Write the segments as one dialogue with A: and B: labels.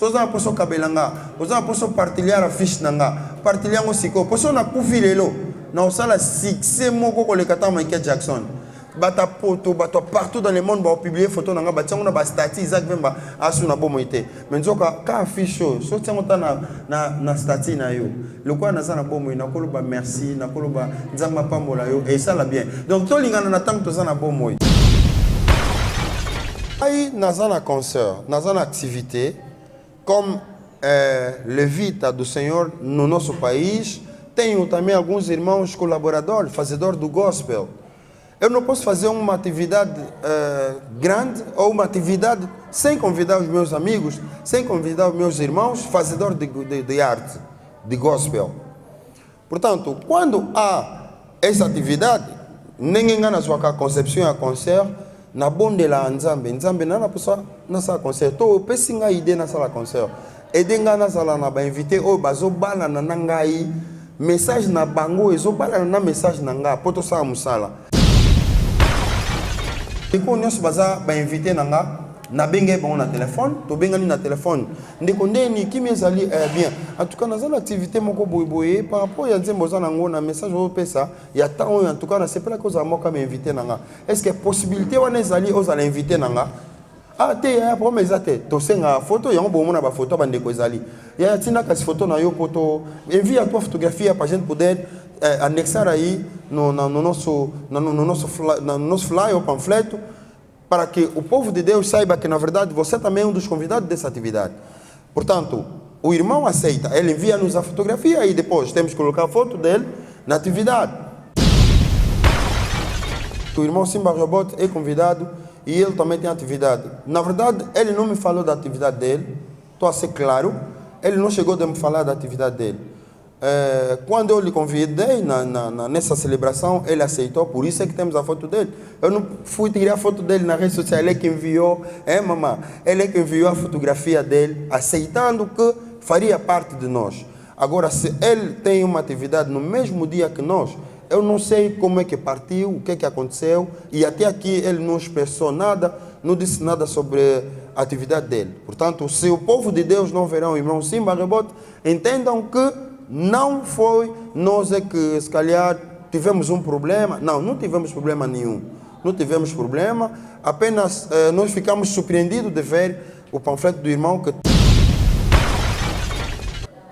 A: Se você posso cabelanga, você posso partilhar a ficha nanga, partilhar o siko, posso na kufilelo, na sala succès moko ko le kata Michael Jackson. Bata poto, bata partout dans le monde, ba publier photo nanga, ba tiango na ba statut Isaac Vemba asu na bomo ite. Menzoka ka affiche so tiango ta na statut na yo. Le quoi na za na bomo na koloba merci, na koloba nzamba pambola yo et ça la bien. Donc to lingana na tango to za na bomo. Ai na za na concert, na za na activité comme levita do Senhor no nosso país, tenho também alguns irmãos colaboradores, fazedores do gospel. Eu não posso fazer uma atividade grande ou uma atividade sem convidar os meus amigos, sem convidar os meus irmãos, fazedores de arte, de gospel. Portanto, quando há essa atividade, ninguém engana sua concepção a concert, na bonde lá Nzambe não pessoa na sala concert. Tô pensinga ideia na sala concert. E denga na sala na ba invité ou bazo bala na nangai message na bango ezo bala na message nanga poto sa musala. Ndeko nyonso baza ba invité nanga na benge bon na téléphone to bengani na téléphone ndeko ndeni kimi ezali bien en tout cas na zala activité moko boyeboye par rapport ya nzembo za nango na message o pesa ya temps en tout cas na c'est pas cause à moi comme invité nanga est-ce que possibilité wana ezali ozala invité nanga ah te ya problème ezate to senga photo yango bomona ba photo ba ndeko ezali ya tina kasi photo na yo poto envie à toi photographie à pagine pour d'être annexar aí no nosso flyer ou panfleto para que o povo de Deus saiba que na verdade você também é um dos convidados dessa atividade. Portanto, o irmão aceita, ele envia-nos a fotografia e depois temos que colocar a foto dele na atividade. O irmão Simba Robot é convidado e ele também tem atividade. Na verdade, ele não me falou da atividade dele, estou a ser claro, ele não chegou a me falar da atividade dele. Quando eu lhe convidei nessa celebração, ele aceitou, por isso é que temos a foto dele. Eu não fui tirar a foto dele na rede social, ele é que enviou, mamãe, ele é que enviou a fotografia dele, aceitando que faria parte de nós. Agora, se ele tem uma atividade no mesmo dia que nós, eu não sei como é que partiu, o que é que aconteceu, e até aqui ele não expressou nada, não disse nada sobre a atividade dele. Portanto, se o povo de Deus não verão o irmão Simba Rebote, entendam que não foi nós é que, se calhar, tivemos um problema. Não tivemos problema nenhum. Não tivemos problema. Apenas nós ficamos surpreendidos de ver o panfleto do irmão que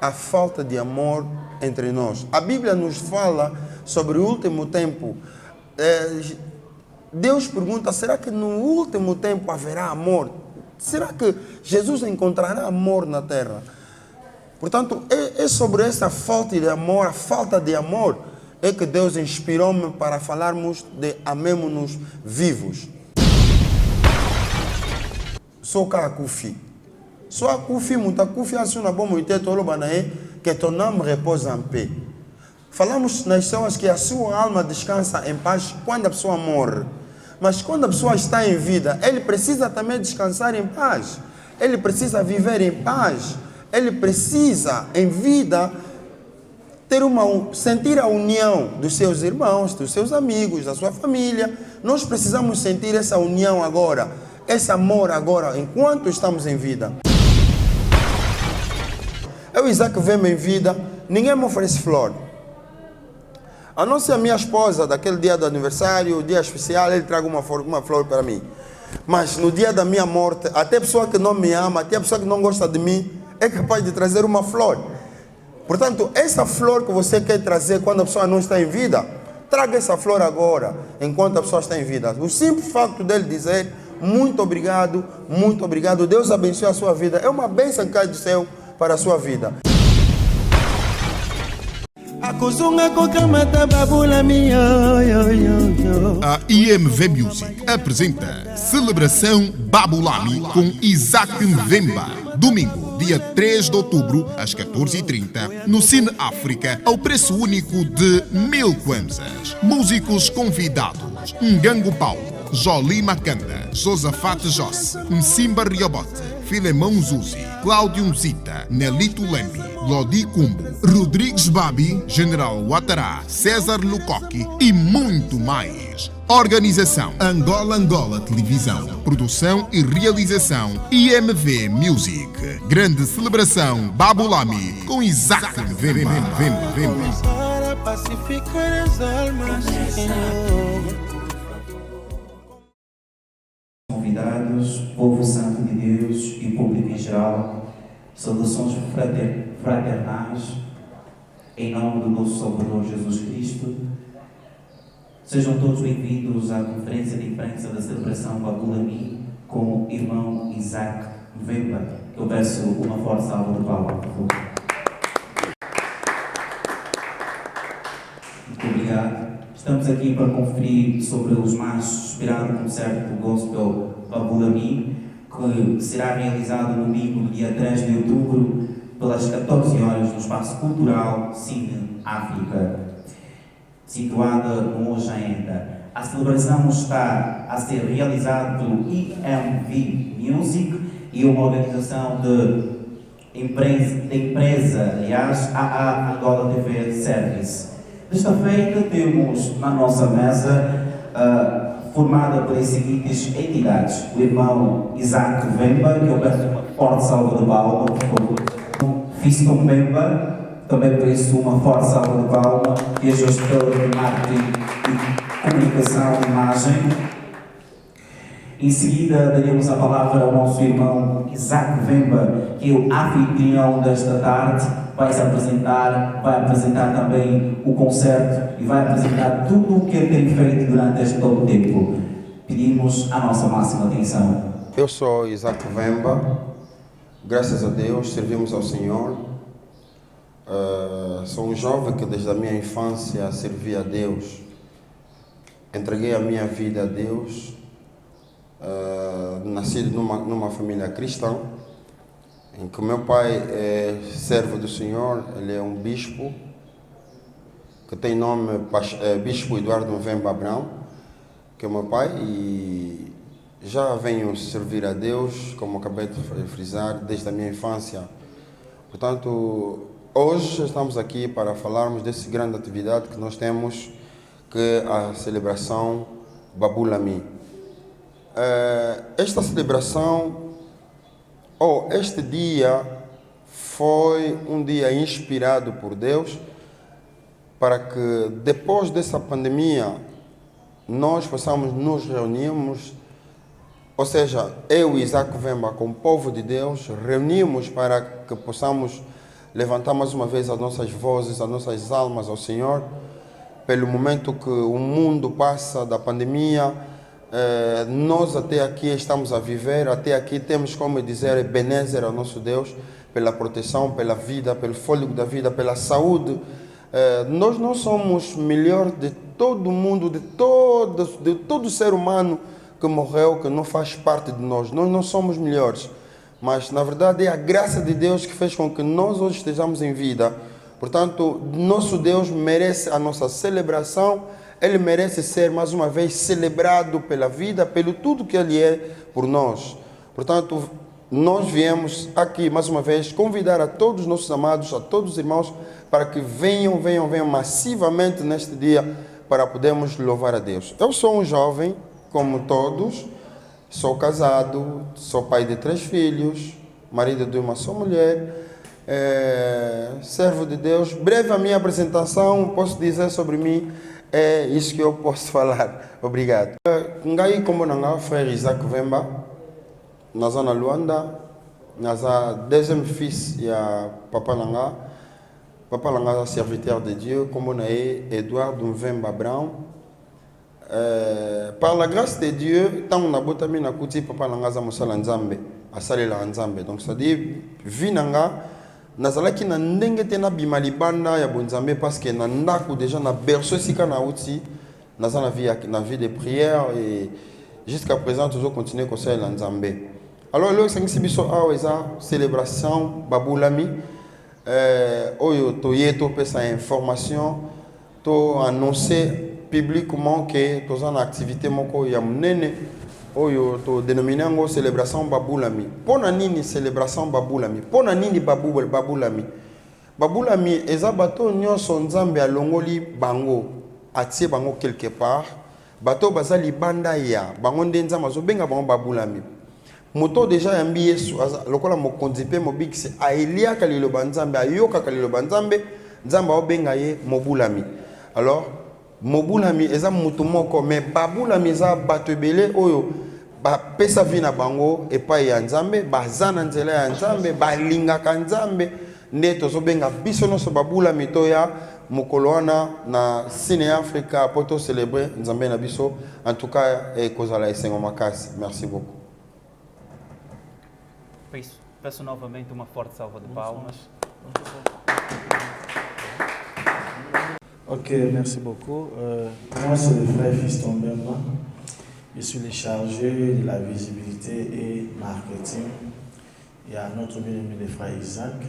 A: a falta de amor entre nós. A Bíblia nos fala sobre o último tempo. Deus pergunta, será que no último tempo haverá amor? Será que Jesus encontrará amor na terra? Portanto, é sobre essa falta de amor, a falta de amor, é que Deus inspirou-me para falarmos de amemos-nos vivos. Sou Kakufi. Sou Kakufi, muita Kufi, assim na boa noite, que ton âme repose en paix. Falamos nas pessoas que a sua alma descansa em paz quando a pessoa morre. Mas quando a pessoa está em vida, ele precisa também descansar em paz. Ele precisa viver em paz. Ele precisa, em vida, sentir a união dos seus irmãos, dos seus amigos, da sua família. Nós precisamos sentir essa união agora, esse amor agora, enquanto estamos em vida. Eu, Isaac, venho em vida, ninguém me oferece flor. A não ser a minha esposa, daquele dia do aniversário, o dia especial, ele traga uma flor para mim. Mas no dia da minha morte, até a pessoa que não me ama, até a pessoa que não gosta de mim, é capaz de trazer uma flor. Portanto, essa flor que você quer trazer quando a pessoa não está em vida, traga essa flor agora, enquanto a pessoa está em vida. O simples facto dele dizer muito obrigado, Deus abençoe a sua vida, é uma bênção que cai do céu para a sua vida.
B: A IMV Music apresenta Celebração Babulami com Isaac Mvemba. Domingo, dia 3 de outubro, às 14h30, no Cine África, ao preço único de 1000 kwanzas. Músicos convidados: Ngango Paulo, Jolie Makanda, Josafat Josse, Msimba Riobote, Filemão Zuzi, Cláudio Zita, Nelito Lembi, Lodi Cumbo, Rodrigues Babi, General Ouattara, César Lucoque e muito mais. Organização Angola Televisão. Produção e realização IMV Music. Grande celebração Babulami com Isaac Vemba.
C: Para pacificar as almas, Senhor.
D: Convidados, povo santo de Deus e público em geral, saudações fraternais, em nome do nosso Salvador Jesus Cristo. Sejam todos bem-vindos à conferência de imprensa da celebração Babulami com o irmão Isaac Vemba. Eu peço uma forte salva de palmas, por favor. Muito obrigado. Estamos aqui para conferir sobre os mais esperados concerto do Gospel Babulami, que será realizado no domingo, dia 3 de outubro, pelas 14 horas no Espaço Cultural Cine África, situada no Ojaenda. A celebração está a ser realizada pelo IMV Music e uma organização de empresa, aliás, a Angola TV Service. Desta feita, temos na nossa mesa, formada pelas seguintes entidades: o irmão Isaac Vemba, que eu peço uma forte salva de palmas, por favor. Fiston Vemba, também peço uma forte salva de palmas, que é gestor de marketing e comunicação de imagem. Em seguida, daremos a palavra ao nosso irmão Isaac Vemba, que é o anfitrião desta tarde. Vai apresentar também o concerto e vai apresentar tudo o que ele tem feito durante este todo o tempo. Pedimos a nossa máxima atenção.
A: Eu sou Isaac Vemba, graças a Deus servimos ao Senhor. Sou um jovem que desde a minha infância servia a Deus. Entreguei a minha vida a Deus. Nascido numa família cristã, em que o meu pai é servo do Senhor. Ele é um bispo que tem nome Bispo Eduardo Vemba Abrão, que é o meu pai, e já venho servir a Deus, como acabei de frisar, desde a minha infância. Portanto, hoje estamos aqui para falarmos dessa grande atividade que nós temos, que é a celebração Babulami. Esta celebração, este dia, foi um dia inspirado por Deus para que depois dessa pandemia nós possamos nos reunirmos, ou seja, eu e Isaac Vemba com o povo de Deus, reunimos para que possamos levantar mais uma vez as nossas vozes, as nossas almas ao Senhor, pelo momento que o mundo passa da pandemia. Nós até aqui estamos a viver, até aqui temos como dizer Ebenezer ao nosso Deus, pela proteção, pela vida, pelo fôlego da vida, pela saúde. Nós não somos melhor de todo mundo, de todo ser humano que morreu, que não faz parte de nós. Nós não somos melhores, mas na verdade é a graça de Deus que fez com que nós hoje estejamos em vida. Portanto, nosso Deus merece a nossa celebração. Ele merece ser mais uma vez celebrado pela vida, pelo tudo que Ele é por nós. Portanto, nós viemos aqui mais uma vez convidar a todos os nossos amados, a todos os irmãos, para que venham massivamente neste dia para podermos louvar a Deus. Eu sou um jovem, como todos, sou casado, sou pai de 3 filhos, marido de uma só mulher, servo de Deus. Breve a minha apresentação, posso dizer sobre mim. É isso que eu posso falar. Obrigado. Ngai como nanga frère Isaac Vemba, naza na Luanda, naza deuxième fils ya papa nanga. Papa nanga serviteur de Dieu, como nae Edouard Vemba Brown. Par la grâce de Dieu, tant na botami na kuti papa nanga za mosala nzambe, asalela nzambe. Donc ça dit vi nanga nazalaki na ndenge te na bima libanda ya bonzambe parce que na ndako déjà na berceau sika na uti naza na vie de prière et jusqu'à présent toujours continuer kosalela nzambe. Alors le sangisi biso awa eza célébration Babulami, oyo toye to pesa information to annoncer publiquement que toza na activité moko ya munene oyo to dénominé yango célébration babulami. Pona nini célébration babulami? Pona nini babulami? Babulami eza bato nyonso nzambe alongoli bango atie bango quelque part. Bato bazali banda ya bango nde nzambe azobenga bango babulami. Moto déjà yambi Yesu lokola mokonzi pe mobikisi aeliaka liloba nzambe ayokaka liloba nzambe nzambe obenga ye mobulami. Alors mobulami eza mutu moko mais babulami eza bato ebele oyo bapesa vi na bango epai ya nzambe baza na nzela ya nzambe balingaka nzambe nde tozobenga biso nyonso babulami toya mokolo wana na sine ya Afrika po to célébrer nzambe na biso. En tout cas ekozala esengo makasi. Merci beaucoup.
E: Peço novamente uma forte salva de palmas.
F: Ok, merci beaucoup. Moi, c'est le frère Fiston Bemba. Je suis le chargé de la visibilité et marketing. Il y a notre bien-aimé le frère Isaac.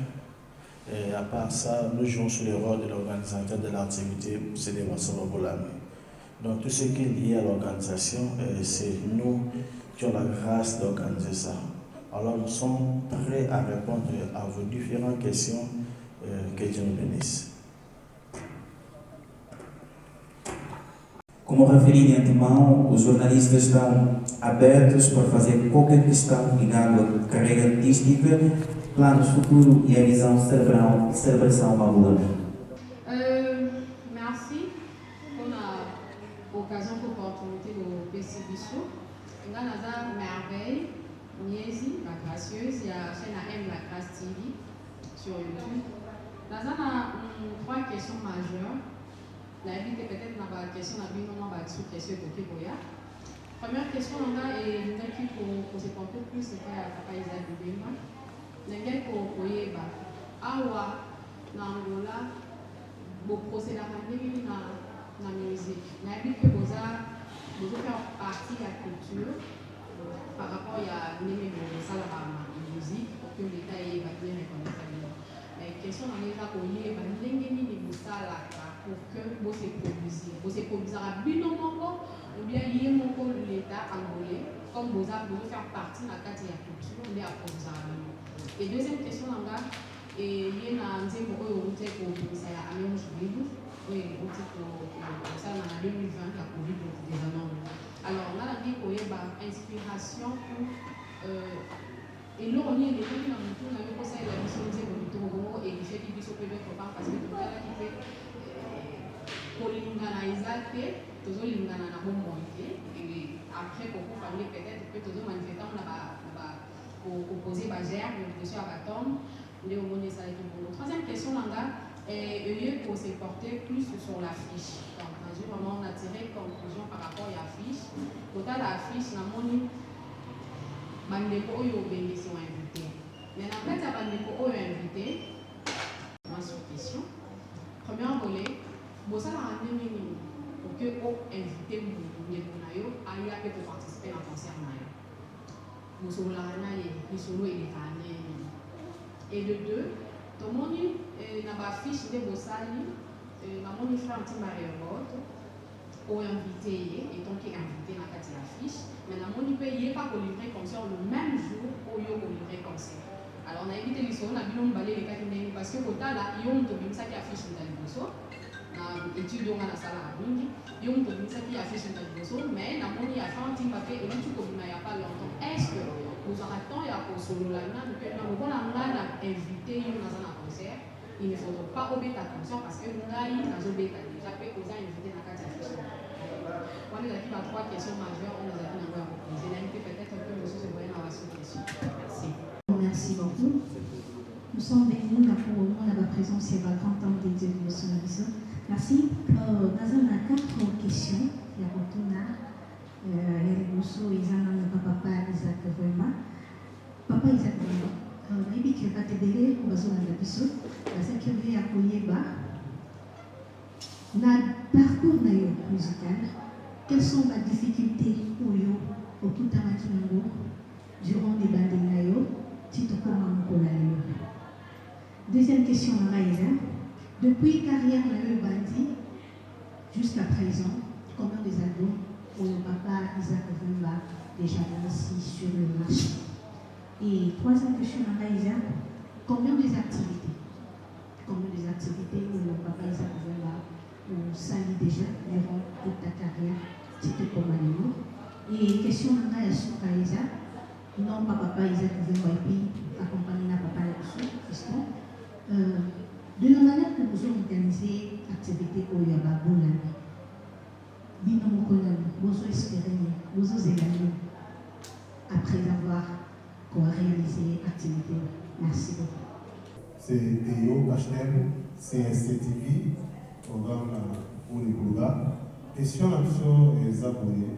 F: Et à part ça, nous jouons sur le rôle de l'organisateur de l'activité Célébration Babulami. Donc tout ce qui est lié à l'organisation, c'est nous qui avons la grâce d'organiser ça. Alors nous sommes prêts à répondre à vos différentes questions. Que Dieu nous bénisse.
D: Como referi de antemão, os jornalistas estão abertos para fazer qualquer questão ligada à carreira artística, planos futuros e a visão celebração babulami.
G: Merci pour l'occasion pour l'opportunité de participer. On a la merveille, Niesi, la gracieuse, il y a la chaîne AM La Grâce TV sur YouTube. On a trois questions majeures. La vie peut-être dans la question, la vie non pas sous question de Kéboya. Première question, on a et nous qui pour se porter plus c'est pas papa Isaac de Bema. N'engage pour Koyeba. Awa na Angola, bo procéder à la musique. La vie que vous faire partie de la culture par rapport à ça la musique pour que l'État ait bien reconnaître. Mais question on est là pour y aller, l'engagement de ça là. Pour que vous se produisez. Vous se produisez à Binomongo, ou bien lié mon de l'État angolais, comme vous avez faire partie de la carte de la culture, on est à produire à Binomongo. Et deuxième question, il y a un thème pour vous pour ça à même juillet, oui, pour ça dans la 2020, la Covid des années. Alors, on a dit qu'il y a une inspiration pour. Et là, on est les gens qui ont eu conseil la mission de Togo et qui fait qu'ils puissent peut-être pas parce que tout à l'heure, qui fait. Kolingana Isaac, toujours lingana na monté et après pour parler peut-être que toujours manifestant pour poser bagère de question à bâton les homonies ça qui pour nous. Troisième question là est pour se porter plus sur l'affiche. Donc vraiment on a tiré conclusion par rapport à l'affiche. Total l'affiche na moni bandeko oyo bende sont invités. Mais en fait ça bandeko oyo invité moi sur question. Premier volet Bosa la ramener minimum pour que vous invitez vous à participer à un concert. Bosa la ramener les solo et les ramener. Et de deux, tout le monde n'a pas fiche de Bosa n'a pas fait un petit mariage pour inviter et donc invité dans la fiche. Mais n'a pas payé pas pour livrer concert le même jour où il y a livrer concert. Alors on a évité les solo, on a bien emballé les cas parce que Kota là, il y a un peu ça qui affiche dans le bosso. Études dans la salle à Bungi, il y a un peu ça qui affiche dans le bosso, mais la monnaie a fait un petit papier et l'autre comme il n'y a pas longtemps. Est-ce que vous aurez temps à pour solo là, donc on a invité dans un concert, il ne faudra pas oublier ta concert parce que nous avons déjà fait aux invités dans la carte affiche. On a dit trois questions majeures, on les a dit dans la proposition. J'ai invité peut-être un peu monsieur Sevoyen dans la sous-question. Merci.
H: Merci beaucoup. Nous sommes venus pour la présence et la grande temps de Dieu de son avis. Merci. Dans la 4 questions, il y a Rotuna, il y a les Mousso, ils ont papa Isaac vraiment. Papa Isaac vraiment. Maybe que va te délai pour besoin de l'épisode. La sécurité à Koyeba. Dans le parcours musical, quelles sont les difficultés pour vous au tout Tamakinango durant les bandes Tito Komankola. Deuxième question à Maïsa. Depuis carrière de Bandi jusqu'à présent, combien des albums pour le papa Isaac Vemba déjà ici sur le marché. Et troisième question, Isaac, combien des activités où papa Isaac ou sali déjà durant toute ta carrière, c'était comme aliment. Et question sur Isaac, non pas papa Isaac et puis accompagner papa là-dessus, question. De la manière que vous organisez l'activité pour le Baboula, vous espérez, vous également, après avoir réalisé l'activité. Merci beaucoup.
I: C'est Théo Kachnem, CSTV, programme pour les Bouloga. Question sur les abonnés.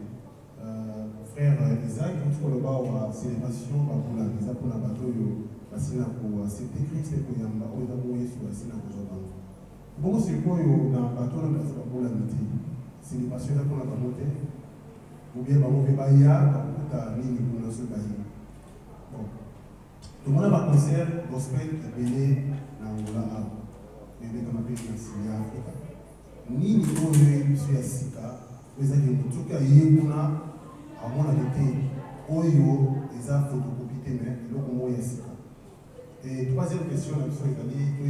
I: Frère Isaac, on trouve la célébration pour la mise pour la bateau, c'est écrit, c'est pour Yamba, on a envoyé sur la scène pour Joban. Bon, c'est quoi dans la bateau, on a pour la midi. Célébration pour la bateau, ou bien on va bailler, on a mis pour notre bailler. Bon. Tout le monde a un concert gospel qui est béni dans l'Angola, mais comme on appelle en Afrique. Ni niveau de sur Sika, mais en tout cas, il y a à mon avis, Oyo, les a photocopie, mais il y a un Sika. Et troisième question, c'est-à-dire, que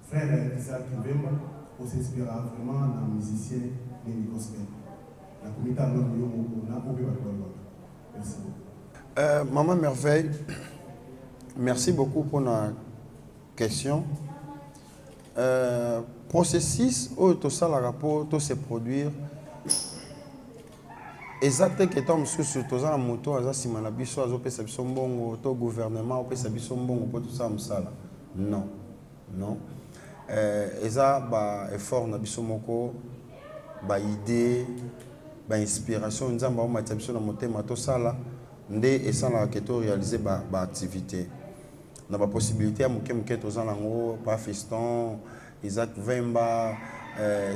I: frère Isaac Mbemba, on s'inspire vraiment dans les musiciens et les gospel. La communauté a Merci beaucoup.
A: Maman Merveille, merci beaucoup pour la question. Processus où tout ça, le rapport, tout se produire. Exactement que tant que sur tous la moto, à si man abisso, à zopé son bon, au gouvernement, au pèse son bon, pour tout ça, non, non. Eza ba effort na biso moko, ba idée, ba inspiration, nous avons ma na motema to sala. Ndé et sans la question réaliser ba activité. On a la possibilité à mouké tozan lango, pa Fiston, Isaac Vemba,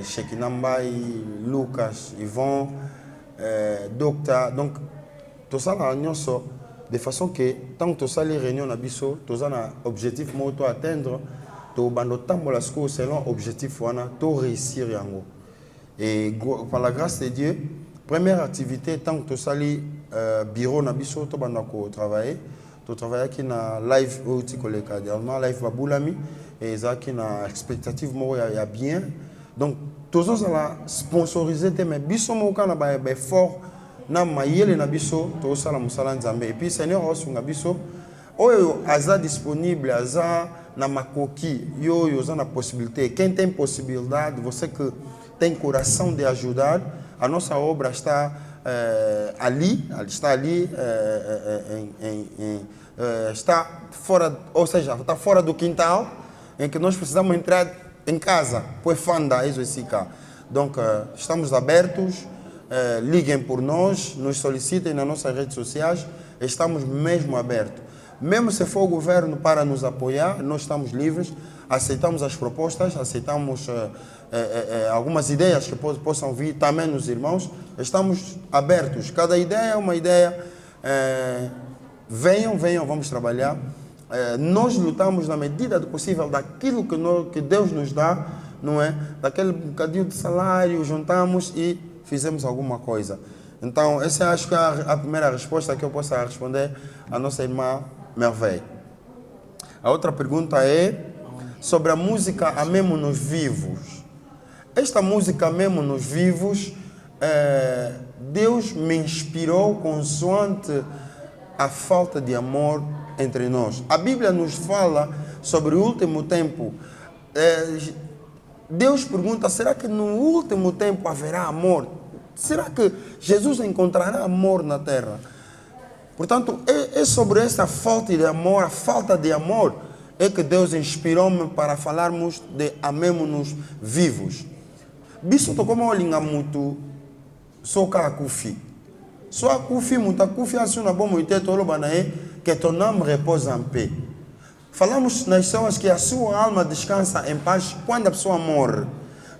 A: Shekinambai, Lucas, Yvon, Docteur. Donc tout ça la réunion so de façon que tant que tout ça les réunions na biso, tozan un objectif moto atteindre, to bando tambola sko selon objectif wana to réussir yango. Et par la grâce de Dieu, première activité tant que tout ça les bureau na biso to banda ko travailler qui na live outil koleka dernièrement live babulami et ça qui na expectative mo ya bien donc tous ça la sponsoriser mais biso mo kana ba fort na mayele na biso to sala musala nzambe et puis Seigneur osunga biso oyo aza disponible aza na makoki yo za na possibilité quem tem possibilidade você que tem coração de ajudar a nossa obra está está fora, ou seja, está fora do quintal, em que nós precisamos entrar em casa, pois fanda isso cá. Donc estamos abertos, liguem por nós, nos solicitem nas nossas redes sociais, estamos mesmo abertos. Mesmo se for o governo para nos apoiar, nós estamos livres, aceitamos as propostas, aceitamos algumas ideias que possam vir também nos irmãos, estamos abertos. Cada ideia é uma ideia. Venham, vamos trabalhar. Nós lutamos na medida do possível daquilo que Deus nos dá, não é? Daquele bocadinho de salário, juntamos e fizemos alguma coisa. Então, essa acho que é a primeira resposta que eu posso responder à nossa irmã Merveille. A outra pergunta é sobre a música Amemo nos Vivos. Esta música Amemo nos Vivos, Deus me inspirou consoante a falta de amor entre nós. A Bíblia nos fala sobre o último tempo. Deus pergunta, será que no último tempo haverá amor? Será que Jesus encontrará amor na terra? Portanto, é sobre essa falta de amor, a falta de amor, é que Deus inspirou-me para falarmos de amemo-nos vivos. Biso tocou uma linha muito só cá kufi. Só kufi muita kufi asuna bom muito tolo banae que ton âme repose en paix. Falamos nas pessoas que a sua alma descansa em paz quando a pessoa morre.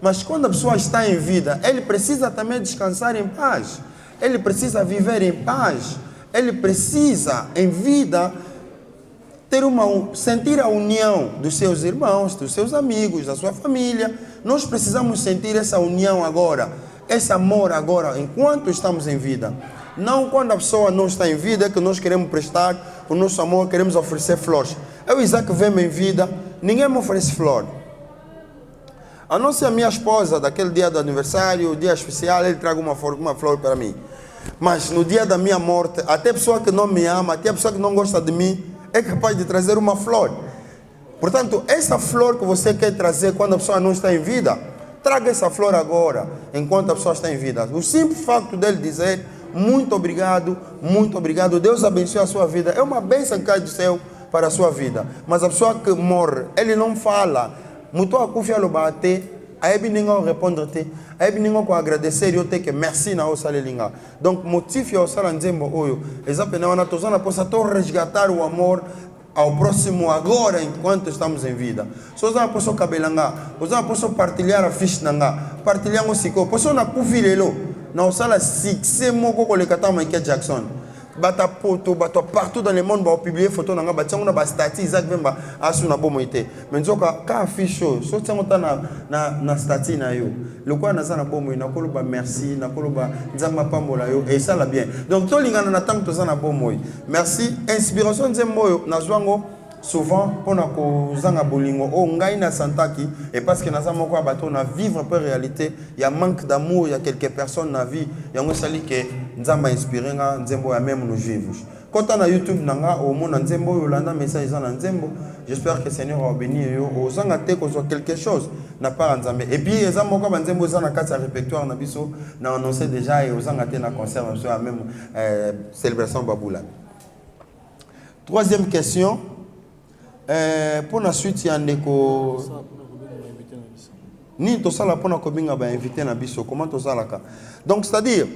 A: Mas quando a pessoa está em vida, ele precisa também descansar em paz. Ele precisa viver em paz. Ele precisa, em vida, sentir a união dos seus irmãos, dos seus amigos, da sua família. Nós precisamos sentir essa união agora. esse amor agora, enquanto estamos em vida. Não quando a pessoa não está em vida, que nós queremos prestar o nosso amor, queremos oferecer flores. Eu, Isaac, venho em vida, ninguém me oferece flor. A não ser a minha esposa, daquele dia do aniversário, o dia especial, ele traga uma flor para mim. Mas no dia da minha morte, até a pessoa que não me ama, até a pessoa que não gosta de mim, é capaz de trazer uma flor. Portanto, essa flor que você quer trazer quando a pessoa não está em vida, traga essa flor agora, enquanto a pessoa está em vida. O simples facto dele dizer muito obrigado, Deus abençoe a sua vida, é uma bênção que cai do céu para a sua vida. Mas a pessoa que morre, ele não fala, muito a kufia lo bate, aí ninguém répondre-te, aí ninguém com agradecer e eu tenho que merci na ossa lelinga. Donc motif ya ossa nzembo oyo, exatamente na tozana possa resgatar o amor ao próximo agora enquanto estamos em vida. Se você posso cabelanga, você posso partilhar a ficha nanga, partilhar o siko, posso na kufilelo, na sala succès moko kolekata Michael Jackson. Bata poto, bata partout dans le monde ba publier photo nanga ba tsango na ba statut Isaac Vemba asu na bomo ite. Menzoka ka affiche so tsango ta na statut na yo. Le quoi na za na bomo na koloba merci, na koloba nzamba pambola yo et ça la bien. Donc to lingana na tank to za na bomo. Merci inspiration nzembo yo na zwango souvent pona ko zanga bolingo o ngai na santaki et parce que na za moko bato na vivre peu réalité, il y a manque d'amour, il y a quelques personnes na vie, il y a un sali que nzamba inspiré nga nzembo ya même nous vivre. Quand on a YouTube nanga au monde nzembo yolanda message za nzembo, j'espère que Seigneur va bénir yo o zanga te ko quelque chose na part nzambe. Et puis eza moko ba nzembo za na kati ya répertoire na biso na annoncer déjà et o zanga te na concert à même célébration Baboula. Troisième question. Pour la suite, il y a un écho. Ni to sala pour na kobinga ba invité na biso. Comment to sala ka? Donc c'est-à-dire,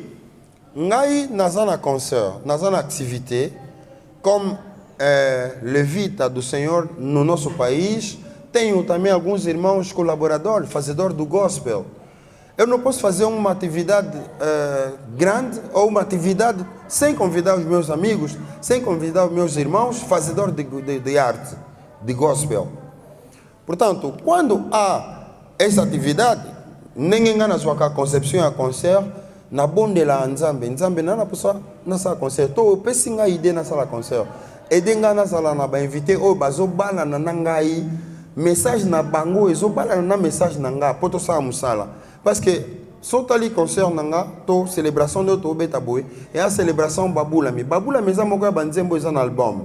A: ngai nazana concert, nazana activité comme le vita do Senhor no nosso país. Tenho também alguns irmãos colaboradores, fazedores do gospel. Eu não posso fazer uma atividade grande ou uma atividade sem convidar os meus amigos, sem convidar os meus irmãos, fazedores de arte, de gospel. Portanto, quando há essa atividade, ninguém na sua concepção a concert, na bonde lá nzambe na pessoa na sala concert, to pesinga ide na sala concert, edenga na sala na ba invité o bazo bala na ngai message na bango ezo bala na message na nga poto sa musala parce que sotali concert nanga to célébration de to beta boy et a célébration babula mi za moko ya banzembo eza na album.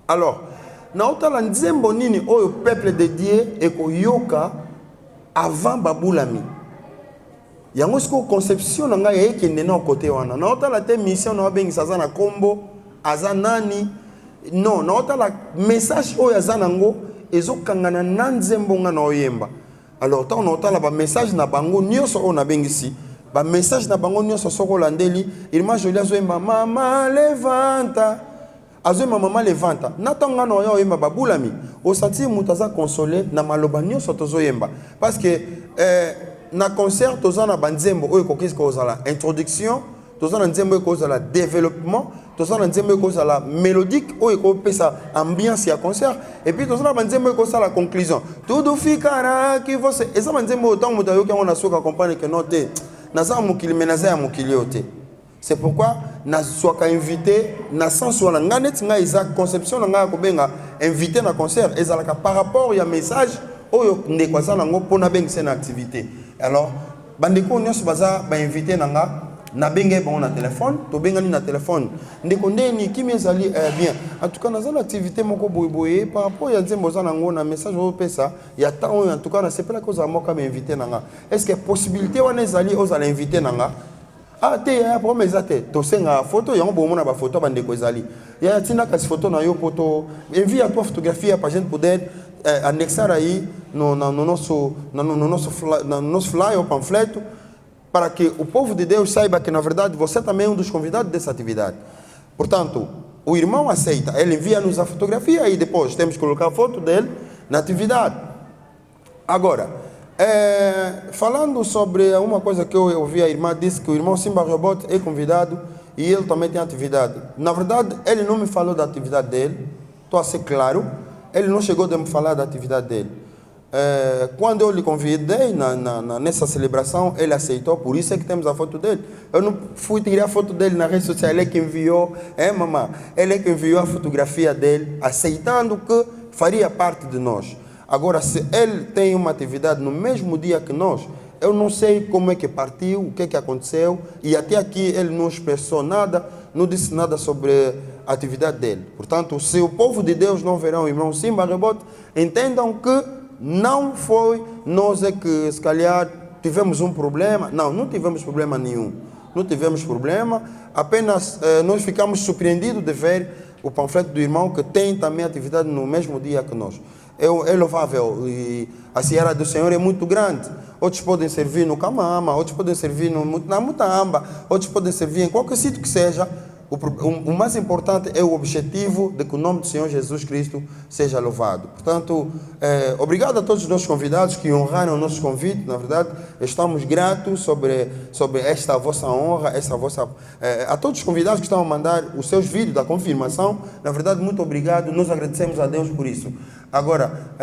A: Alors na otala nzembo nini oyo peuple de Dieu ekoyoka avant babulami yango siko conception nanga yekende na côté wana na otala te mission na bengisa za na kombo aza nani non na otala message oyo aza nango ezokangana na nzembo nga na oyemba. Alors tant on otala ba message na bango nyonso oyo na bengisi ba message na bango nyonso soko landeli ilma jolia zoemba mama levanta azema mama levanta natanga no yo yemba babulami o senti mutaza consoler na maloba nyonso tozoyemba parce que na concert tozana banzembo oyo kokisi kozala introduction tozana nzembo kozala développement tozana nzembo kozala mélodique oyo kopesa ambiance ya concert et puis tozana banzembo kozala conclusion tout fikara ki vose eza banzembo tant mutayo ki on a soka comprendre que non te naza mukili menaza ya mukili ote. C'est pourquoi na soka invité na sans soit la nganet nga Isaac conception nga ko benga invité na concert ezalaka par rapport ya message oyo ndekwaza nango pona bengisa na activité. Alors bandeko nyos baza ba invité nanga na benge ba na téléphone to benga ni na téléphone ndeko ndeni kimi ezali bien en tout cas na activité moko boyeboye par rapport ya nzembo za nango na message oyo pesa ya temps en tout cas na c'est pas la cause moka ba invité nanga est-ce que possibilité wana ezali ozala invité nanga. Ah te ya problème ezate to senga photo yango bo mona ba photo bandeko ezali ya tina kasi photo na yo poto envie à toi photographie à pagine poder anexar aí no nosso flyer ou panfleto para que o povo de Deus saiba que na verdade você também é um dos convidados dessa atividade. Portanto, o irmão aceita, ele envia-nos a fotografia e depois temos que colocar a foto dele na atividade. Agora, falando sobre uma coisa que eu ouvi, a irmã disse que o irmão Simba Robot é convidado e ele também tem atividade. Na verdade, ele não me falou da atividade dele, estou a ser claro, ele não chegou a me falar da atividade dele. Quando eu lhe convidei nessa celebração, ele aceitou, por isso é que temos a foto dele. Eu não fui tirar a foto dele na rede social, ele é que enviou, mamãe? Ele é que enviou a fotografia dele, aceitando que faria parte de nós. Agora, se ele tem uma atividade no mesmo dia que nós, eu não sei como é que partiu, o que é que aconteceu, e até aqui ele não expressou nada, não disse nada sobre a atividade dele. Portanto, se o povo de Deus não verão o irmão Simba Rebote, entendam que não foi nós é que, se calhar, tivemos um problema. Não tivemos problema nenhum. Não tivemos problema, apenas nós ficamos surpreendidos de ver o panfleto do irmão que tem também atividade no mesmo dia que nós. É louvável, e a seara do Senhor é muito grande. Outros podem servir no Camama, outros podem servir na Mutamba, outros podem servir em qualquer sítio que seja. O mais importante é o objetivo de que o nome do Senhor Jesus Cristo seja louvado. Portanto, obrigado a todos os nossos convidados que honraram o nosso convite. Na verdade, estamos gratos sobre esta vossa honra, a todos os convidados que estão a mandar os seus vídeos da confirmação. Na verdade, muito obrigado. Nós agradecemos a Deus por isso. Agora,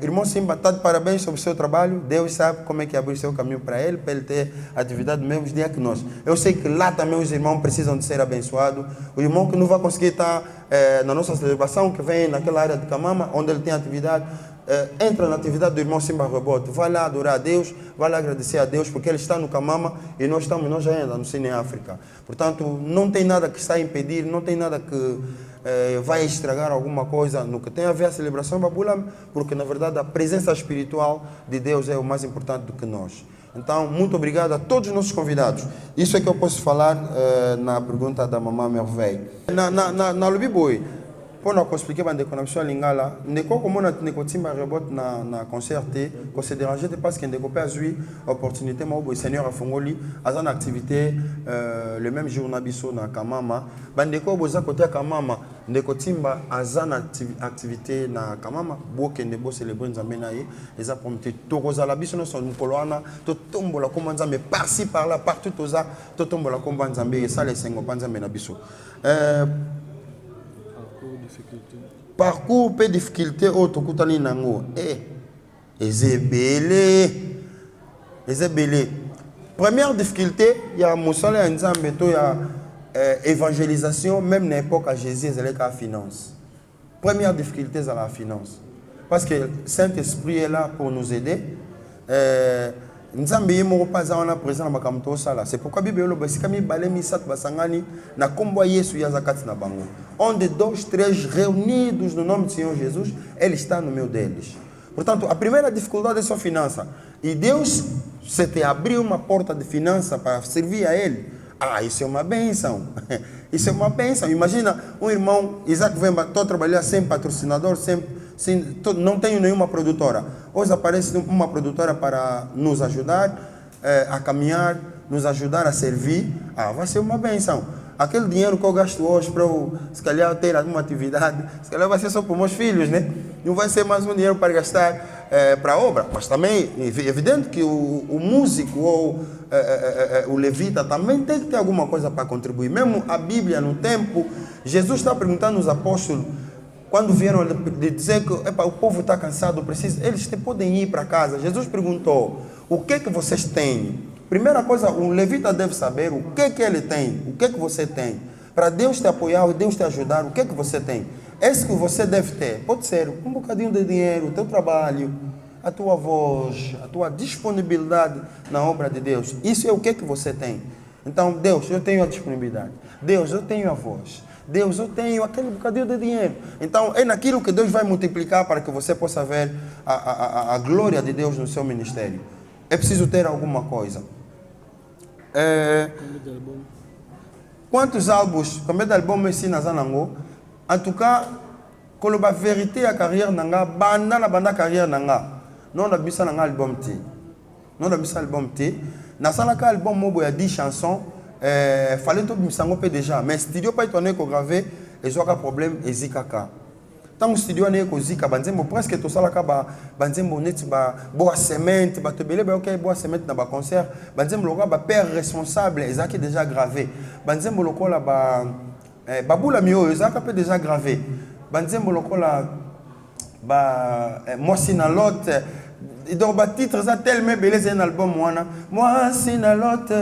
A: irmão Simba, está de parabéns sobre o seu trabalho. Deus sabe como é que abriu o seu caminho para ele ter atividade no mesmo dia que nós. Eu sei que lá também os irmãos precisam de ser abençoados. O irmão que não vai conseguir estar na nossa celebração, que vem naquela área de Camama, onde ele tem atividade, entra na atividade do irmão Simba Rebote, vai lá adorar a Deus, vai lá agradecer a Deus, porque ele está no Camama e nós já ainda no Cine África. Portanto, não tem nada que está a impedir, não tem nada que vai estragar alguma coisa no que tem a ver a celebração Babulame, porque na verdade a presença espiritual de Deus é o mais importante do que nós. Então, muito obrigado a todos os nossos convidados. Isso é que eu posso falar na pergunta da mamãe Merveille. Na Lubiboi, pour nous expliquer bande connexion lingala ndeko komona ndeko timba rebot na concerté ko se déranger parce que ndeko pas eu opportunité mo bo seigneur afongoli azana activité le même jour na biso na Kamama bandeko boza côté Kamama ndeko timba azana activité na Kamama bo kende bo célébrer nzambe na ye eza prompté to kozala biso no son kolwana to tombola ko nzambe par ci par là partout toza to tombola ko nzambe et ça les sengo nzambe na biso parcours pe difficulté auto kutani nango ezebele première difficulté il y a musala nzambe to ya évangélisation même na époque à Jésus ezaleka la finance. Première difficulté c'est la finance parce que Saint-Esprit est là pour nous aider. Nzambe yemo pas na présent na makamto sala. C'est pourquoi Bible lo basika mi balemi sat basangani na kombo Yesu ya zakati na bango. Onde 2, 3 reunidos no nome do Senhor Jesus, ele está no meio deles. Portanto, a primeira dificuldade é sua finança. E Deus se te abriu uma porta de finança para servir a ele. Isso é uma bênção. Isso é uma bênção. Imagina um irmão, Isaac Vemba, estou trabalhando sem patrocinador, não tenho nenhuma produtora. Hoje aparece uma produtora para nos ajudar a caminhar, nos ajudar a servir. Vai ser uma bênção. Aquele dinheiro que eu gasto hoje para eu, se calhar, ter alguma atividade, se calhar vai ser só para os meus filhos, né? Não vai ser mais um dinheiro para gastar para a obra. Mas também é evidente que o músico ou o levita também tem que ter alguma coisa para contribuir. Mesmo a Bíblia, no tempo, Jesus está perguntando aos apóstolos, quando vieram dizer que o povo está cansado, eles podem ir para casa. Jesus perguntou, o que é que vocês têm? Primeira coisa, um levita deve saber o que é que ele tem, o que é que você tem. Para Deus te apoiar, Deus te ajudar, o que é que você tem? Esse que você deve ter, pode ser um bocadinho de dinheiro, o teu trabalho, a tua voz, a tua disponibilidade na obra de Deus. Isso é o que é que você tem. Então, Deus, eu tenho a disponibilidade. Deus, eu tenho a voz. Deus, eu tenho aquele bocadinho de dinheiro. Então, é naquilo que Deus vai multiplicar para que você possa ver a glória de Deus no seu ministério. É preciso ter alguma coisa. Quantos álbuns? Combien d'albums ici na Zanango? En tout cas, quand la vérité a carrière nanga, banda carrière nanga. Non la bisa nanga album ti. Non la bisa album ti. Na salaka album mobo ya 10 chansons. Fallait tout misango pe déjà. Mais studio pas étonné qu'on gravé et aucun problème ezikaka. Tant que studio n'est qu'au zika, banzembo presque tout ça là kaba, banzembo net ba bois cement, ba te belé ba ok bois cement dans ba concert, banzembo loka ba père responsable, ezaki déjà gravé, banzembo lokola ba babula mio, ezaka pe déjà gravé, banzembo lokola ba moi si na lot donc ba titre ça tellement belé c'est un album moi sinalote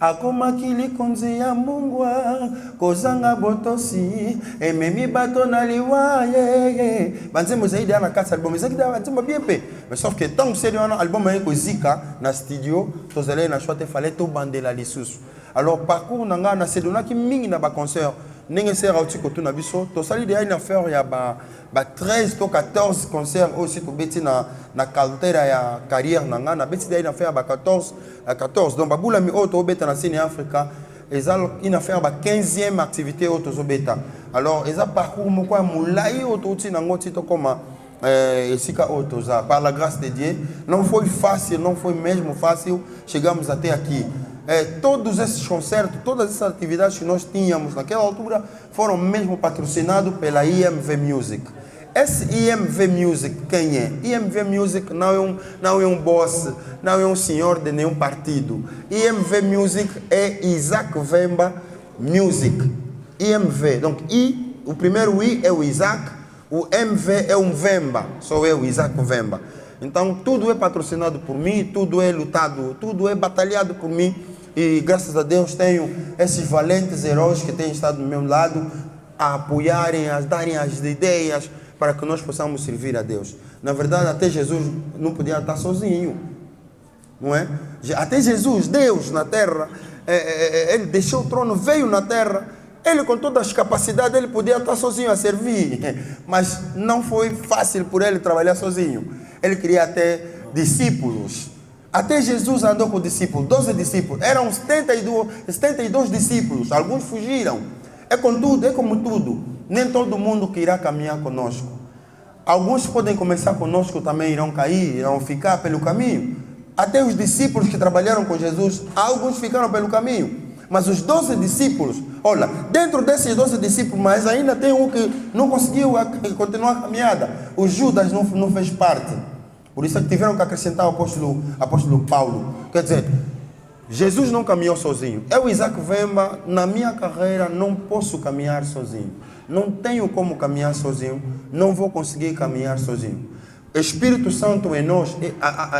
A: akoma kili konzi ya mungwa kozanga botosi ememi bato na liwa ye banzembo zaidi ana 4 albums ezaki da banzembo bien pe mais sauf que tant que c'est un album ko zika na studio tozalé na choix te fallait to bandela lisusu alors parcours nanga na sedona ki mingi na ba concert ninge sera uti ko tuna biso to sali de une affaire ya ba 13 to 14 concerts aussi to beti na carrière ya carrière nanga na beti de une affaire ba 14 donc babula mi auto beta na scène Africa ezal une affaire ba 15e activité auto zo beta alors eza parcours moko ya mulai auto uti nango ti to koma esika auto za par la grâce de Dieu não foi fácil não foi mesmo fácil chegamos até aqui. Todos esses concertos, todas essas atividades que nós tínhamos naquela altura foram mesmo patrocinados pela IMV Music. Esse IMV Music, quem é? IMV Music não é um boss, não é um senhor de nenhum partido. IMV Music é Isaac Vemba Music. IMV, donc o primeiro I é o Isaac, o MV é um Vemba, sou eu, Isaac Vemba. Então tudo é patrocinado por mim, tudo é lutado, tudo é batalhado por mim. E graças a Deus tenho esses valentes heróis que têm estado do meu lado a apoiarem, a darem as ideias para que nós possamos servir a Deus. Na verdade, até Jesus não podia estar sozinho, não é? Até Jesus, Deus na terra, ele deixou o trono, veio na terra, ele com todas as capacidades, ele podia estar sozinho a servir, mas não foi fácil por ele trabalhar sozinho. Ele queria até discípulos. Até Jesus andou com discípulos, 12 discípulos. Eram 72 discípulos, alguns fugiram. É como tudo. Nem todo mundo que irá caminhar conosco. Alguns podem começar conosco, também irão cair, irão ficar pelo caminho. Até os discípulos que trabalharam com Jesus, alguns ficaram pelo caminho. Mas os 12 discípulos, olha, dentro desses 12 discípulos, mas ainda tem um que não conseguiu continuar a caminhada. O Judas não fez parte. Por isso é que tiveram que acrescentar o apóstolo Paulo. Quer dizer, Jesus não caminhou sozinho. Eu, Isaac Vemba, na minha carreira não posso caminhar sozinho. Não tenho como caminhar sozinho. Não vou conseguir caminhar sozinho. O Espírito Santo em nós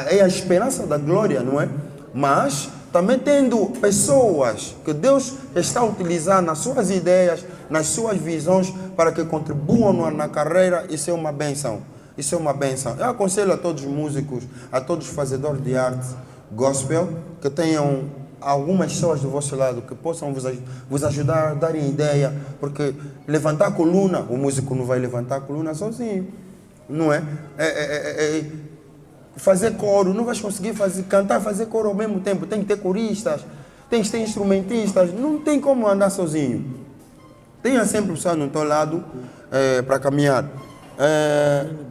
A: é a esperança da glória, não é? Mas também tendo pessoas que Deus está utilizando nas suas ideias, nas suas visões, para que contribuam na carreira, isso é uma bênção. Isso é uma bênção. Eu aconselho a todos os músicos, a todos os fazedores de arte gospel, que tenham algumas pessoas do vosso lado que possam vos ajudar, darem ideia, porque levantar a coluna, o músico não vai levantar a coluna sozinho, não é? Fazer coro, não vais conseguir cantar, fazer coro ao mesmo tempo, tem que ter coristas, tem que ter instrumentistas, não tem como andar sozinho. Tenha sempre pessoas no teu lado para caminhar.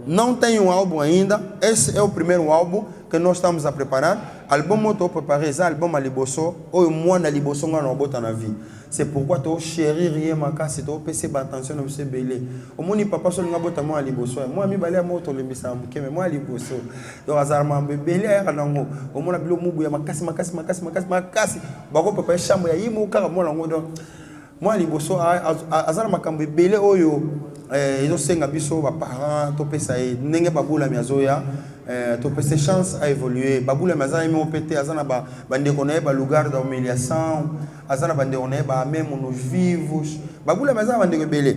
A: Não tenho um álbum ainda. Esse é o primeiro álbum que nós estamos a preparar. Album eu estou preparando, esse álbum a liboso, ou moi na liboso não bota na vie. C'est pourquoi tu chérir rien ma casse, tu percebe attention no você belé. O moni papa só não bota moi liboso. Moi mi balé moto limbisa mbuke, mais moi liboso. Eu azar ma belé era nango. O mona bilo mubu ya makasi. Bako papa chambo ya imo kaka mona ngodo. Moi liboso azar makambo belé oyo ezosenga biso ba parents to pesa e ndenge babula miazoya to pesa chance à évoluer babula mazana mi opete azana ba bandeko na ba lugar da humiliação azana bandeko na ba même nos vivos babula mazana bandeko belé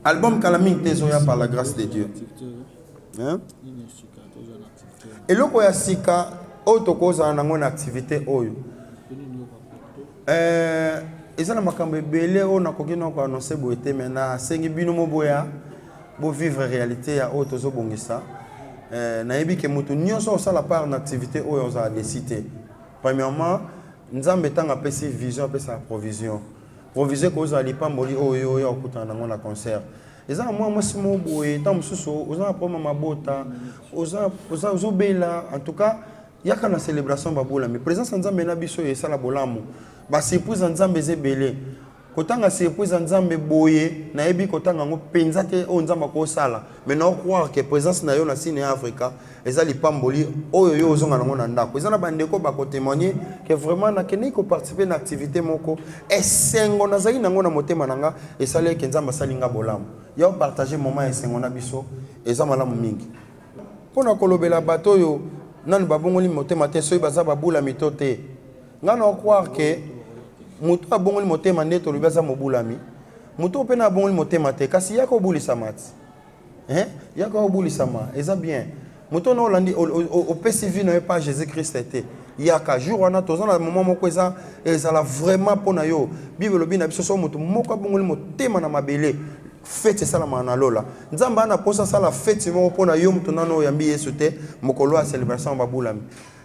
A: album Calaming Tezoya par la grâce de Dieu hein eloko ya sika oto koza na ngona activité oyo ezana makambo ebele o nakoki na ko annoncer boete mena sengi bino moboya bo vivre réalité ya o tozo bongisa na yebi ke mutu nyonso osala part na activité oyo oza décider premièrement nzambe tanga pesi vision pesa provision ko oza lipamboli oyo ya okutana na ngona concert ezana moi mo boye tam susu oza problème mabota oza bela en tout cas yaka na célébration babula mais présence nzambe na biso esala bolamu ba surprise nzambe zebele kotanga surprise nzambe boye na yebi kotanga ngo penza te o nzamba ko sala mais na croire que présence na yo na Cine Africa ezali pamboli oyo yo ozonga nango na ndako ezana bandeko ba ko témoigner que vraiment na keni ko participer na activité moko esengo na zali nango na motema nanga esale ke nzamba salinga bolamu ya partager moment esengo na biso ezama la mingi Pona kolobela bato yo nan babongoli motema te soyi baza babula mito te. Ngana croire que mutu abongoli motema nde tolobi aza mobulami. Mutu pe na abongoli motema te kasi yako bulisa mati. Yako bulisa ma, eza bien. Mutu na olandi au PCV na pas Jésus-Christ était. Yaka jour wana tozana na moment moko eza vraiment pona yo. Bible lobi na biso so mutu moko abongoli motema na mabele. Fête ça la manalola. Nzamba na posa ça la fête mo pona yo mutu nano yambi Yesu te mokolo a célébration babulami.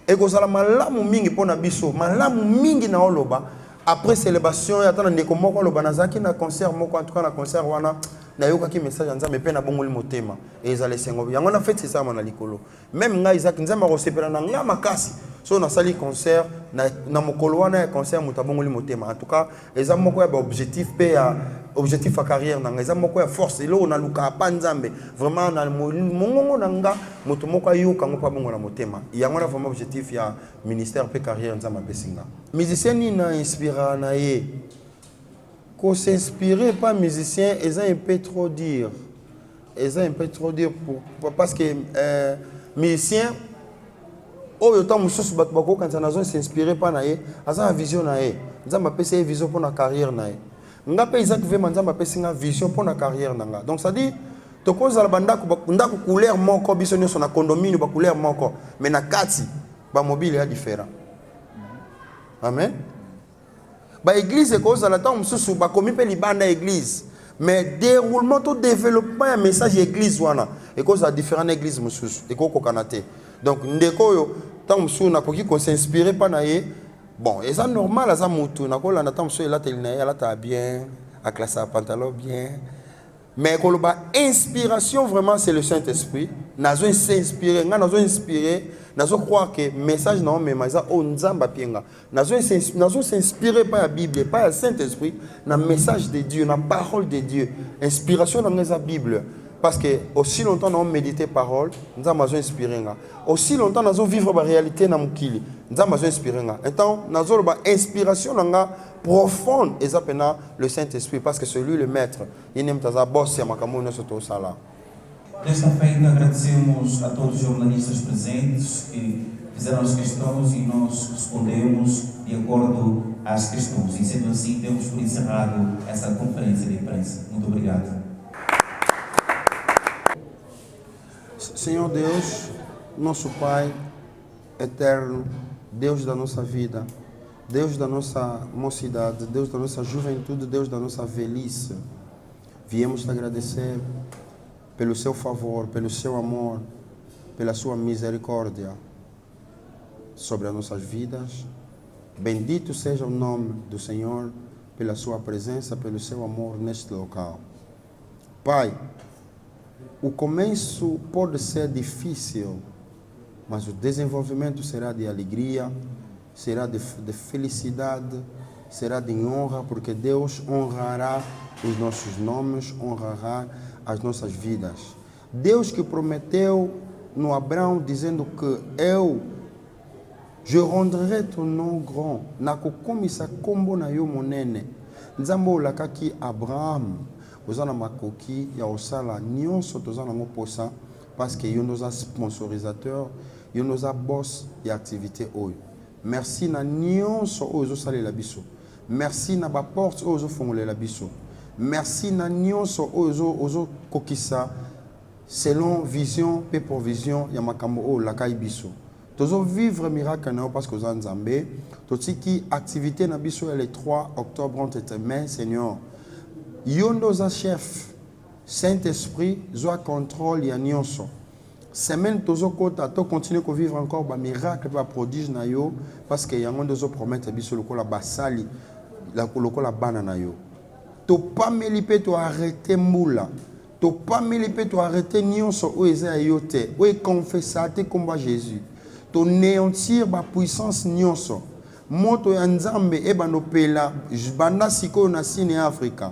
A: Et ko sala malamu mingi pona biso, malamu mingi na oloba après célébration ya tana ndeko moko loba nazaki na concert moko en tout cas na concert wana na yoka ki message nzambe pe na bongoli motema et ezale sengo yango na fête ça na likolo. Même nga Isaac nzamba ko sepela na nga makasi. So na sali concert na mokolo wana ya concert muta bongoli motema. En tout cas, eza moko ya objectif pe ya objectif à carrière nanga eza moko ya force elo na luka pa nzambe vraiment na mongongo nanga moto moko ayoka ngo pa bongo na motema yango na vraiment objectif ya ministère pe carrière nzamba pesinga musicien ni na inspira na ye ko s'inspirer pas musicien eza un peu trop dire parce que musicien oyo ta mususu bato bako kanza nazo s'inspirer pas na ye asa vision na ye nzamba pese vision pour na carrière na ye nga pe Isaac Vemba nzamba pesinga vision pour na carrière nanga donc ça dit to koza la banda ko couleur moko biso nyoso na condomine ba couleur moko mais na kati ba mobile ya différent amen ba église koza la temps mususu ba komi pe libanda église mais déroulement tout développement un message église wana et koza différentes églises mususu et ko kanate donc ndeko yo tant mususu na koki ko s'inspirer pa na ye. Bon, et ça normal, ça moutou. Na kola na tamso ela telina ela ta bien, à classe à pantalon bien. Mais koloba inspiration vraiment c'est le Saint-Esprit. Nazo s'inspirer, nazo inspirer, nazo croire que message non mais ça on nzamba pienga. Nazo s'inspirer pas la Bible, pas le Saint-Esprit, na message de Dieu, na parole de Dieu. Inspiration dans la Bible. Parce que aussi longtemps nous méditer parole, nous avons inspiré. Aussi longtemps nous vivre la réalité dans mukili, nous avons inspiré. Étant nous avons inspiration profonde et ça le Saint-Esprit parce que c'est lui le maître. Il n'aime pas boss et makamu ne soto sala.
D: Desta feita agradecemos a todos os jornalistas presentes que fizeram as questões e nós respondemos de acordo às questões. E sendo assim, temos por encerrado essa conferência de imprensa. Muito obrigado.
A: Senhor Deus, nosso Pai eterno, Deus da nossa vida, Deus da nossa mocidade, Deus da nossa juventude, Deus da nossa velhice, viemos te agradecer pelo seu favor, pelo seu amor, pela sua misericórdia sobre as nossas vidas. Bendito seja o nome do Senhor pela sua presença, pelo seu amor neste local. Pai, o começo pode ser difícil, mas o desenvolvimento será de alegria, será de felicidade, será de honra, porque Deus honrará os nossos nomes, honrará as nossas vidas. Deus que prometeu no Abraão, dizendo que je rendrai ton nom grand, nakokomisa kombo na yo monene. Nzambo olakaki Abraham. Ozana makoki ya osala nyonso tozana moposa parce que yo nous a sponsorisateur, yo nous a boss ya activité oyo. Merci na nyonso ozo salela biso. Merci na ba porte ozo fongolela biso. Merci na nyonso ozo kokisa selon vision pe provision ya makambo o lakai biso. Tozo vivre miracle na parce que oza nzambe. Totiki activité na biso le 3 octobre entre tes mains, Seigneur. Yondoza chef, Saint-Esprit, zoa contrôle ya nyonso. Semaine tozo kota to continuer ko vivre encore ba miracle ba prodige na yo parce que yango ndozo promettre biso lokola basali la lokola bana na yo. To pas melipe to arrêter moula. To pas melipe to arrêter nyonso o eza yo te. O confessate combat Jésus. To néantir ba puissance nyonso. Moto ya nzambe e banopela banda siko na sine Afrika.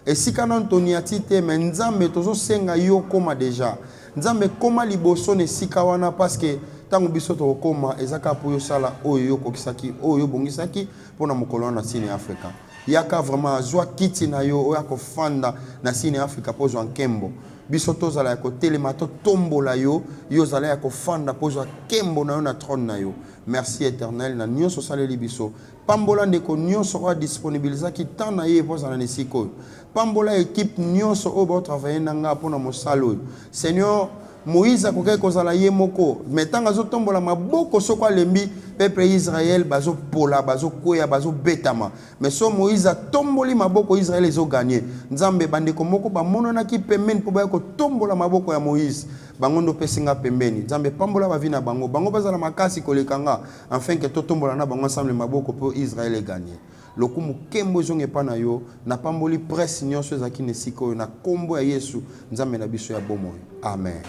A: Et si kanon toniati te mais nzambe tozo senga yo koma déjà. Nzambe koma liboso ne sikawana parce que tango biso to koma ezaka po yo sala oyo kokisaki oyo bongisaki pona mokolo na sine Afrika. Yaka vraiment azwa kiti na yo oya ko fanda na sine Afrika po zo nkembo. biso tozala ya kotelema totombola yo yo ozala ya kofanda mpo ozwa nkembo na yo na trône na yo. Merci éternel na nyonso osaleli biso. Pambola ndeko nyonso oyo adisponibilizaki temps na ye mpo ozala na esika oyo. Pambola équipe nyonso oyo baotravaille na nga mpo na mosala oyo. Seigneur, Moïse akokaki kozala ye moko, mais ntango azotombola maboko soko alembi peuple Israël bazopola, bazokwea, bazobetama. Mais so Moïse atomboli maboko Israël ezoganye. Nzambe bandeko moko bamonanaki pembeni mpo baya kotombola maboko ya Moïse. Bango ndo pesinga pembeni. Nzambe pambola bavi na bango. Bango bazala makasi kolekanga afin que totombola na bango ensemble maboko po Israël eganye. Lokumu kembo zonge pa na yo na pamboli presse nyonso ezaki nesika oyo na kombo ya Yesu nzambe na biso ya bomoi. Amen.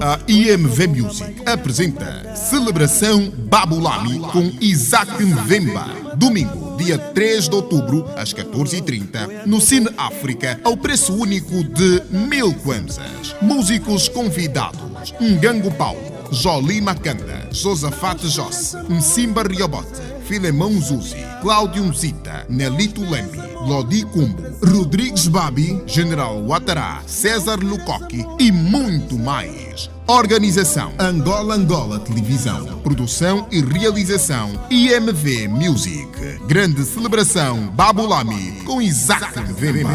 B: A IMV Music apresenta Celebração Babulami com Isaac Mvemba. Domingo, dia 3 de outubro, às 14h30, no Cine África, ao preço único de 1000 kwanzas. Músicos convidados: Ngango Paulo, Jolie Makanda, Josafat Josse, Msimba Riobote, Filemão Zuzi, Cláudio Mzita, Nelito Lembi, Lodi Kumbo, Rodrigues Babi, General Ouattara, César Lucoque e muito mais. Organização Angola Televisão. Produção e realização IMV Music. Grande celebração Babulami com Isaac Mvemba.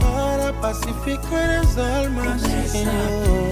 C: Para pacificar as almas, Senhor.